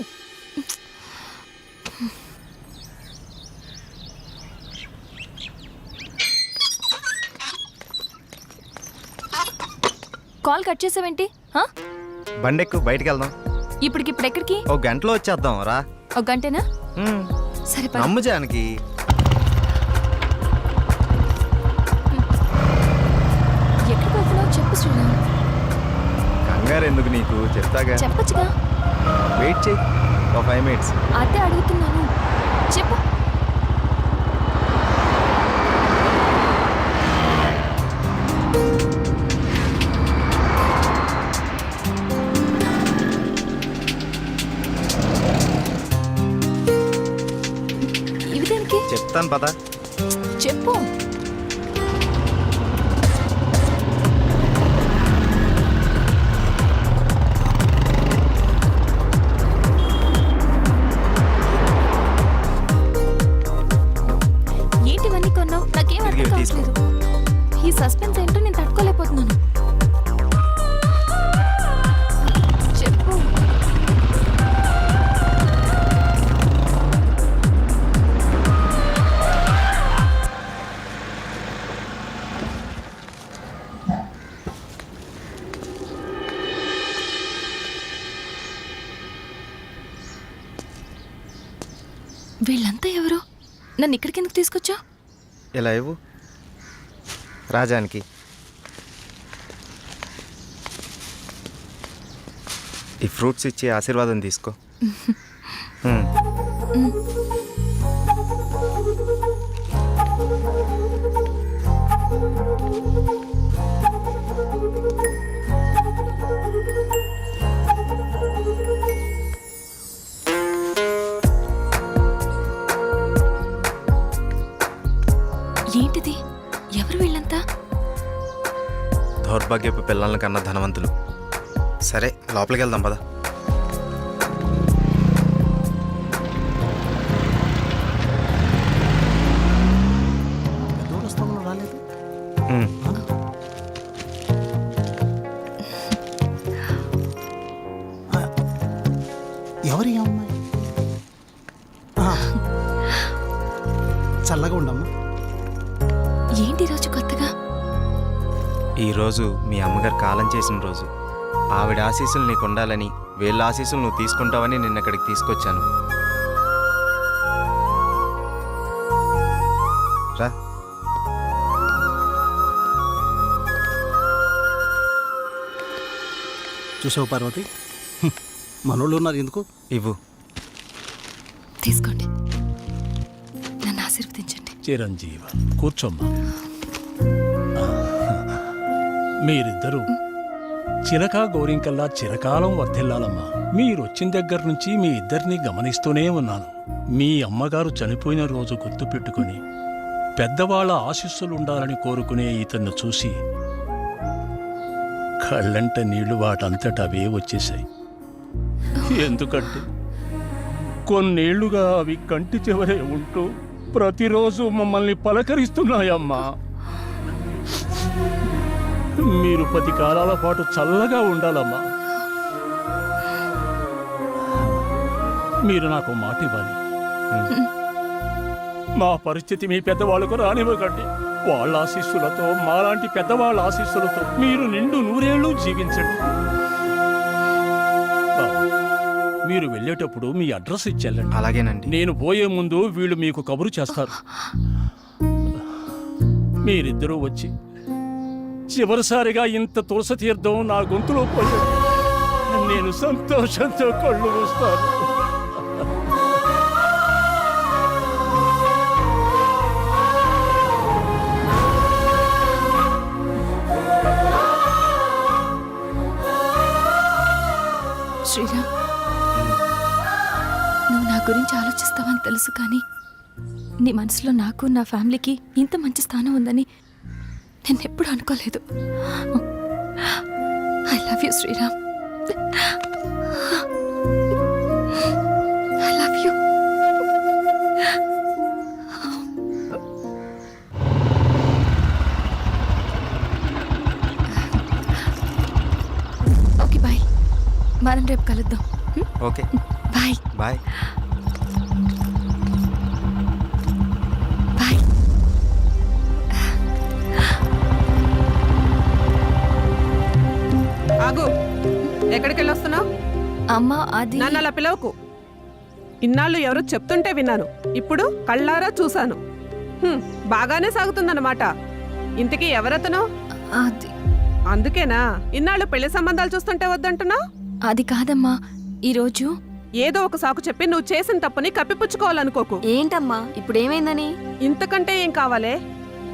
కాల్ కట్ చేసావేంటి? బండెక్కు, బయటికి వెళ్దాం. ఇప్పటికిప్పుడు ఎక్కడికి? ఒక గంటలో వచ్చేద్దాం రా. ఒక గంటేనా? సరే పద. నమ్ము జానకి. ఎక్కడికి వెళ్తున్నావు చెప్పు శ్రీరామ్. కంగారు ఎందుకు నీకు, చెప్తాగా. చెప్పచ్చుగా. వెయిట్ చేయి ఒక 5 minutes. అదే అడుగుతున్నాను, చెప్పు. ఇవి దేనికి? చెప్తాను పద. చెప్పు. ఏంటివన్నీ కొన్నావు? నాకేం అర్థం కావట్లేదు. ఈ సస్పెన్స్ ఏంటో నేను తట్టుకోలేకపోతున్నాను. చెప్పు. వీళ్ళంతా ఎవరు? నన్ను ఇక్కడికి ఎందుకు తీసుకొచ్చా? ఇలా ఇవ్వు రాజానికి. ఈ ఫ్రూట్స్ ఇచ్చి ఆశీర్వాదం తీసుకో. ఏంటిది? ఎవరు వీళ్ళంతా? దౌర్భాగ్యపు పిల్లల కన్నా ధనవంతులు. సరే లోపలికి వెళ్దాం పద. ఎవరి అమ్మాయి? చల్లగా ఉండమ్మా. ఏంటి రోజు కొత్తగా? ఈరోజు మీ అమ్మగారు కాలం చేసిన రోజు. ఆవిడ ఆశీస్సులు నీకు ఉండాలని, వీళ్ళ ఆశీస్సులు నువ్వు తీసుకుంటావని నిన్న ఇక్కడికి తీసుకొచ్చాను. రా. చూసావు పార్వతి, మనోళ్ళు ఉన్నారు ఎందుకు? ఇవ్వు. తీసుకోండి, నన్ను ఆశీర్వదించండి. చిరంజీవ కూర్చోమ్మా. మీరిద్దరూ చిలక గోరింకల్లా చిరకాలం వర్ధిల్లాలమ్మా. మీరొచ్చిన దగ్గర నుంచి మీ ఇద్దరిని గమనిస్తూనే ఉన్నాను. మీ అమ్మగారు చనిపోయిన రోజు గుర్తు పెట్టుకుని పెద్దవాళ్ల ఆశీస్సులుండాలని కోరుకునే ఇతన్ని చూసి కళ్ళంట నీళ్లు వాటంతట అవే వచ్చేశాయి. ఎందుకంటే కొన్నేళ్లుగా అవి కంటి చివరే ఉంటూ ప్రతిరోజు మమ్మల్ని పలకరిస్తున్నాయమ్మా. మీరు 10 కాలాల పాటు చల్లగా ఉండాలమ్మా. మీరు నాకు మాట ఇవ్వాలి. మా పరిస్థితి మీ పెద్దవాళ్ళకు రానివ్వకండి. వాళ్ళ ఆశీస్సులతో, మాలాంటి పెద్దవాళ్ళ ఆశీస్సులతో మీరు నిండు 100 ఏళ్ళు జీవించండి. మీరు వెళ్ళేటప్పుడు మీ అడ్రస్ ఇచ్చెళ్ళండి. అలాగేనండి. నేను పోయే ముందు వీళ్ళు మీకు కబురు చేస్తారు. మీరిద్దరూ వచ్చి చివరిసారిగా ఇంత తులసి తీర్థం నా గొంతులో పోయాడు. నేను సంతోషంతో కళ్ళు మూస్తాను. శ్రీరామ్, నువ్వు నా గురించి ఆలోచిస్తావని తెలుసు, కానీ నీ మనసులో నాకు, నా ఫ్యామిలీకి ఇంత మంచి స్థానం ఉందని నేను ఎప్పుడు అనుకోలేదు. I love you Sriram. I love you. Okay bye, మనం రేపు కలుద్దాం. Okay bye. బాయ్. బాయ్. ఆగు, ఎక్కడికి వెళ్ళొస్తున్నావు? అమ్మా, అది నన్ను అలా పిలవకు. ఇన్నాళ్ళు ఎవరో చెప్తుంటే విన్నాను, ఇప్పుడు కళ్ళారా చూశాను. బాగానే సాగుతుందన్నమాట. ఇంతకీ ఎవరతను? అది అందుకేనా ఇన్నాళ్ళు పెళ్లి సంబంధాలు చూస్తుంటే వద్దంటున్నావు? అది కాదమ్మా, ఈరోజు ఏదో ఒక సాకు చెప్పి నువ్వు చేసిన తప్పుని కప్పిపుచ్చుకోవాలనుకోకు. ఏంటమ్మా ఇప్పుడు ఏమైందని? ఇంతకంటే ఏం కావాలే?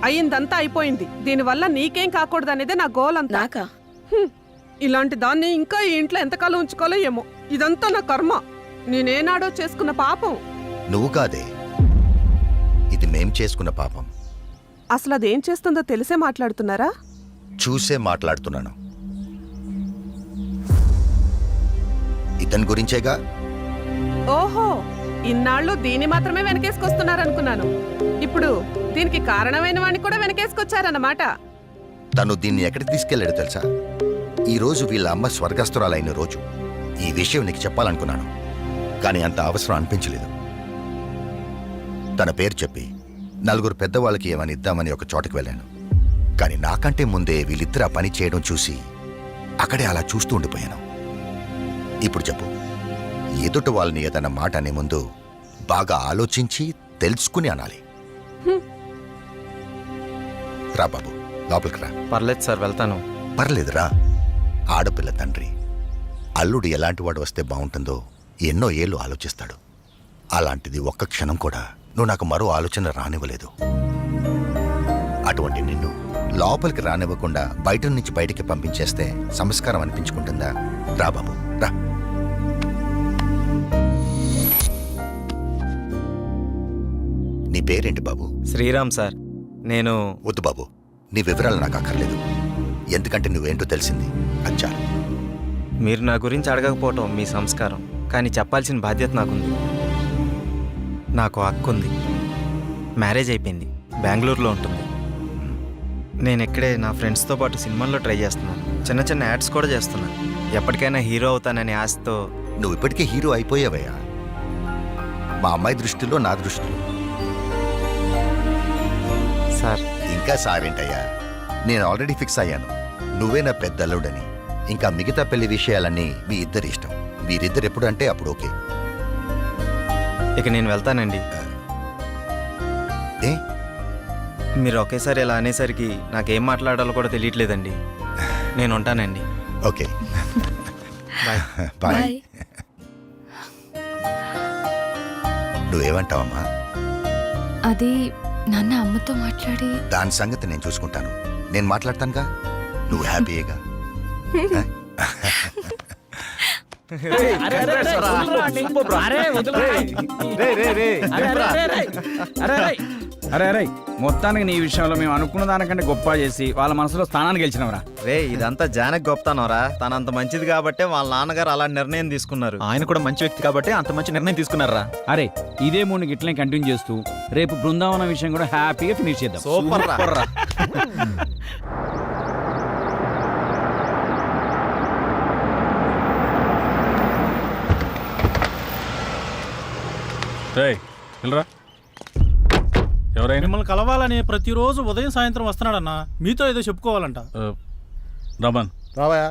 అయిందంతా అయిపోయింది. దీనివల్ల నీకేం కాకూడదనేదే నా గోల్ అంతా. ఇలాంటి దాన్ని ఇంకా ఈ ఇంట్లో ఎంతకాలం ఉంచుకోవాలో ఏమో. ఇదంతా నా కర్మ. నేనేనాడో చేసుకున్న పాపం. నువ్వు కాదే, ఇది మేం చేసుకున్న పాపం. అసలు అదేం చేస్తుందో తెలిసే మాట్లాడుతున్నారా? చూసే మాట్లాడుతున్నాను. ఇతని గురించేగా. ఓహో, ఇన్నాళ్ళు దీన్ని మాత్రమే వెనకేసుకొస్తున్నారనుకున్నాను. ఇప్పుడు దీనికి కారణమైన వాడిని కూడా వెనకేసుకొచ్చారన్నమాట. తను దీన్ని ఎక్కడికి తీసుకెళ్లాడు తెలుసా? ఈ రోజు వీళ్ళ అమ్మ స్వర్గస్థురాలైన రోజు. ఈ విషయం నీకు చెప్పాలనుకున్నాను, కానీ అంత అవసరం అనిపించలేదు. తన పేరు చెప్పి 4 పెద్దవాళ్ళకి ఏమని ఇద్దామని ఒక చోటకి వెళ్ళాను. కానీ నాకంటే ముందే వీళ్ళిద్దరు ఆ పని చేయడం చూసి అక్కడే అలా చూస్తూ ఉండిపోయాను. ఇప్పుడు చెప్పు, ఎదుటి వాళ్ళని ఏదన్నా మాట అనే ముందు బాగా ఆలోచించి తెలుసుకుని అనాలి. రా బాబు, లోపలికి రా. పర్లేదు సార్, వెళ్తాను. పర్లేదురా. ఆడపిల్ల తండ్రి అల్లుడు ఎలాంటి వాడు వస్తే బాగుంటుందో ఎన్నో ఏళ్ళు ఆలోచిస్తాడు. అలాంటిది ఒక్క క్షణం కూడా నువ్వు నాకు మరో ఆలోచన రానివ్వలేదు. అటువంటి నిన్ను లోపలికి రానివ్వకుండా బయట నుంచి బయటికి పంపించేస్తే సంస్కారం అనిపించుకుంటుందా? రా బాబు, రా. నీ పేరేంటి బాబు? శ్రీరామ్ సార్. నేను వద్దు బాబు, నీ వివరాలు నాకు అక్కర్లేదు. ఎందుకంటే నువ్వేంటో తెలిసింది, అచ్చారు. మీరు నా గురించి అడగకపోవటం మీ సంస్కారం, కానీ చెప్పాల్సిన బాధ్యత నాకుంది. నాకు హక్కుంది. మ్యారేజ్ అయిపోయింది, బెంగళూరులో ఉంటుంది. నేను ఇక్కడే నా ఫ్రెండ్స్తో పాటు సినిమాల్లో ట్రై చేస్తున్నాను. చిన్న చిన్న యాడ్స్ కూడా చేస్తున్నాను. ఎప్పటికైనా హీరో అవుతాననే ఆశతో. నువ్వు ఇప్పటికే హీరో అయిపోయావయ్యా. మా అమ్మాయి దృష్టిలో, నా దృష్టిలో. సార్, ఇంకా సారేంటయ్యా, నేను ఆల్రెడీ ఫిక్స్ అయ్యాను. నువ్వే నా పెద్ద అల్లుడని. ఇంకా మిగతా పెళ్లి విషయాలన్నీ మీ ఇద్దరి ఇష్టం. మీరిద్దరు ఎప్పుడు అంటే అప్పుడు ఓకే. ఇక నేను వెళ్తానండి. ఏ, మీరు ఒకేసారి ఇలా అనేసరికి నాకేం మాట్లాడాలో కూడా తెలియట్లేదండి. నేను ఉంటానండి. Okay, bye. బాయ్. నువ్వేమంటావమ్మా? అది నాన్న అమ్మతో మాట్లాడి దాని సంగతి నేను చూసుకుంటాను. నేను మాట్లాడతానుగా, నువ్వు హ్యాపీగా. అరే మొత్తానికి నీ విషయంలో మేము అనుకున్న దానికంటే గొప్ప చేసి వాళ్ళ మనసులో స్థానాన్ని గెలిచినవరా. రే ఇదంతా జానకి గొప్పతనరా. తనంత మంచిది కాబట్టే వాళ్ళ నాన్నగారు అలా నిర్ణయం తీసుకున్నారు. ఆయన కూడా మంచి వ్యక్తి కాబట్టి అంత మంచి నిర్ణయం తీసుకున్నారా. అరే ఇదే మూడు ఇట్లనే కంటిన్యూ చేస్తూ రేపు బృందావనం విషయం కూడా హ్యాపీగా ఫినిష్ చేద్దాం. సూపర్ రా. ఎవరైనా మిమ్మల్ని కలవాలని ప్రతిరోజు ఉదయం సాయంత్రం వస్తున్నాడన్నా. మీతో ఏదో చెప్పుకోవాలంట. రమన్ రావయ్యా.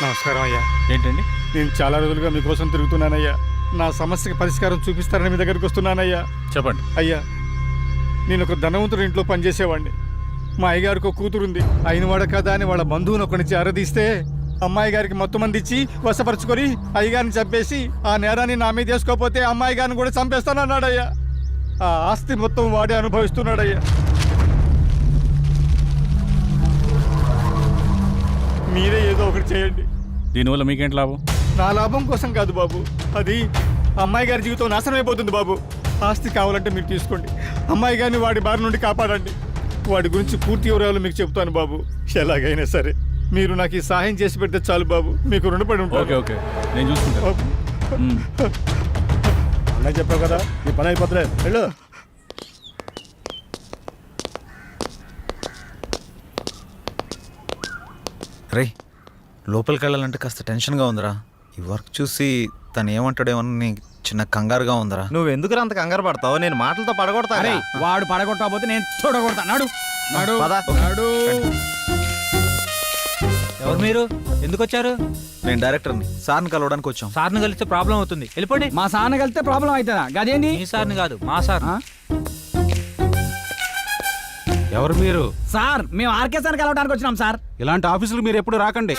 నమస్కారం అయ్యా. ఏంటండి? నేను చాలా రోజులుగా మీకోసం తిరుగుతున్నానయ్యా. నా సమస్యకి పరిష్కారం చూపిస్తారని మీ దగ్గరికి వస్తున్నానయ్యా. చెప్పండి. అయ్యా, నేను ఒక ధనవంతుడి ఇంట్లో పనిచేసేవాడిని. మా అయ్యగారికి ఒక కూతురుంది. అయినవాడ కదా అని వాళ్ళ బంధువుని ఒకనిచ్చి అరదీస్తే అమ్మాయి గారికి మొత్తం మంది ఇచ్చి వశపరుచుకొని అయ్యగారిని చంపేసి ఆ నేరాన్ని నా మీద చేసుకోకపోతే అమ్మాయి గారిని కూడా చంపేస్తానన్నాడయ్యా. ఆ ఆస్తి మొత్తం వాడే అనుభవిస్తున్నాడయ్యా. మీరే ఏదో ఒకటి చేయండి. దీనివల్ల మీకేంటి లాభం? నా లాభం కోసం కాదు బాబు, అది అమ్మాయి గారి జీవితం నాశనం అయిపోతుంది బాబు. ఆస్తి కావాలంటే మీరు తీసుకోండి. అమ్మాయి గారిని వాడి బారి నుండి కాపాడండి. వాడి గురించి పూర్తి వివరాలు మీకు చెప్తాను బాబు. ఎలాగైనా సరే మీరు నాకు ఈ సహాయం చేసి పెడితే చాలు బాబు. మీకు రుణపడి ఉంటాను. ఓకే ఓకే, నేను చూసుకుంటాను. అలా చెప్పావు కదా, నీ పని అయిపోతులే. వెళ్ళు. రే లోపలికి వెళ్ళాలంటే కాస్త టెన్షన్గా ఉందిరా. ఈ వర్క్ చూసి తను ఏమంటాడేమని చిన్న కంగారుగా ఉందిరా. నువ్వు ఎందుకు అంత కంగారు పడతావు? నేను మాటలతో పడగొడతా. వాడు పడగొట్టకపోతే నేను చూడగొడతా. నాడు నాడు నాడు. ఎవరు మీరు? ఎందుకు వచ్చారు? నేను డైరెక్టర్ని, సార్ని కలవడానికి వచ్చాం. సార్ని కలిస్తే ప్రాబ్లం అవుతుంది. వెళ్ళిపోండి. మా సార్ని కలిస్తే ప్రాబ్లం అవుతుందా? గదేంది? మీ సార్ని కాదు, మా సార్. ఎవరు మీరు? సార్ మేము ఆర్కే సార్ కలవడానికి వచ్చినాం సార్. ఇలాంటి ఆఫీసులు మీరు ఎప్పుడు రాకండి.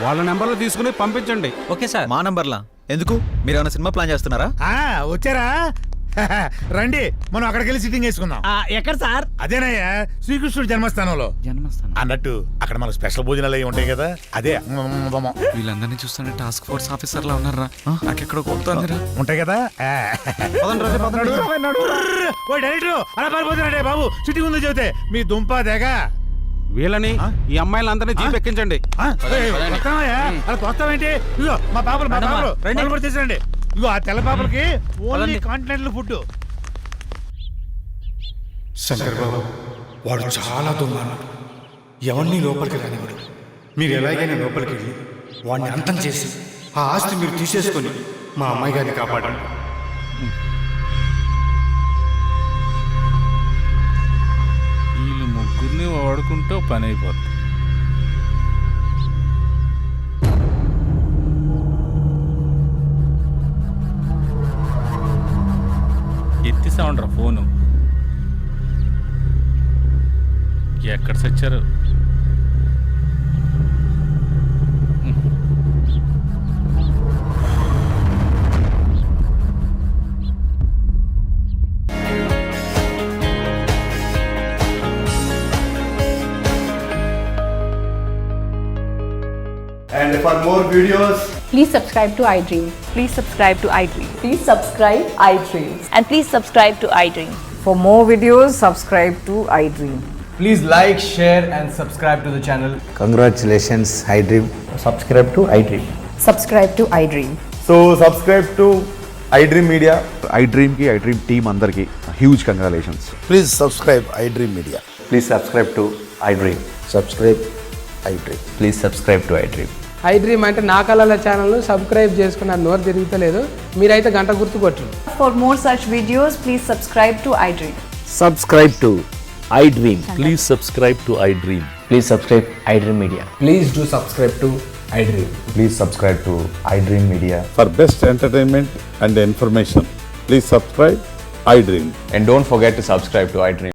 వాళ్ళ నెంబర్లు తీసుకుని పంపించండి. Okay sir. మా నంబర్లా ఎందుకు? మీరు ఏమైనా సినిమా ప్లాన్ చేస్తున్నారా? వచ్చారా? రండి, మనం అక్కడికి వెళ్ళి సిట్టింగ్ వేసుకుందాం. ఎక్కడ సార్? అదేనయ్యా, శ్రీకృష్ణుడు జన్మస్థానంలో. జన్మస్థానం అన్నట్టు అక్కడ మనకు స్పెషల్ భోజనాలు అవి ఉంటాయి కదా, అదే వీళ్ళందరినీ చూస్తుంటే టాస్క్ ఫోర్స్ ఆఫీసర్ లా ఉన్నారా? నాకెక్కడ కొడుతుందిరా. ఉంటాయి కదా. డైరెక్టర్ అలా పారిపోతున్నాడే బాబు, సిట్టింగ్ ఉందో చెబితే మీ దుంప దేగ. వీళ్ళని ఈ అమ్మాయిలందరినీ జీప్ ఎక్కించండి. అలా తోస్తావేంటి? ఇగో మా పాపలు తీసుకురండి. ఇగో ఆ తెల్ల పాపలకి ఓన్లీ కాంటినెంటల్ ఫుడ్. శంకర్ బాబు, వాడు చాలా దుర్మార్గుడు. ఎవరిని లోపలికి రానివాడు. మీరు ఎలాగైనా లోపలికి వెళ్ళి వాడిని అంతం చేసి ఆ ఆస్తి మీరు తీసేసుకొని మా అమ్మాయి గారిని కాపాడండి. వీళ్ళు ముగ్గురిని వాడుకుంటూ పని అయిపోతుంది. ఎత్తిసామంటారా ఫోను? ఎక్కడ సచ్చారు? And for more videos, Please subscribe to iDream. Please subscribe to iDream. Please subscribe iDream. And please subscribe to iDream. For more videos, subscribe to iDream. Please like, share and subscribe to the channel. Congratulations, iDream. Subscribe to iDream. Subscribe to iDream. so subscribe to iDream Media. iDream ki iDream team andarki huge congratulations. Please subscribe iDream Media. Please subscribe to iDream. Subscribe iDream. Please subscribe to iDream. iDream అంటే నా కళల channel subscribe చేసుకున్న నోరు తిరుగుతలేదు. మీరైతే గంట గుర్తు కొట్టండి. For more such videos, please subscribe to iDream. Subscribe to iDream. Please subscribe to iDream. Please subscribe iDream Media. Please do subscribe to iDream. Please subscribe to iDream Media. For best entertainment and information, please subscribe iDream. And don't forget to subscribe to iDream.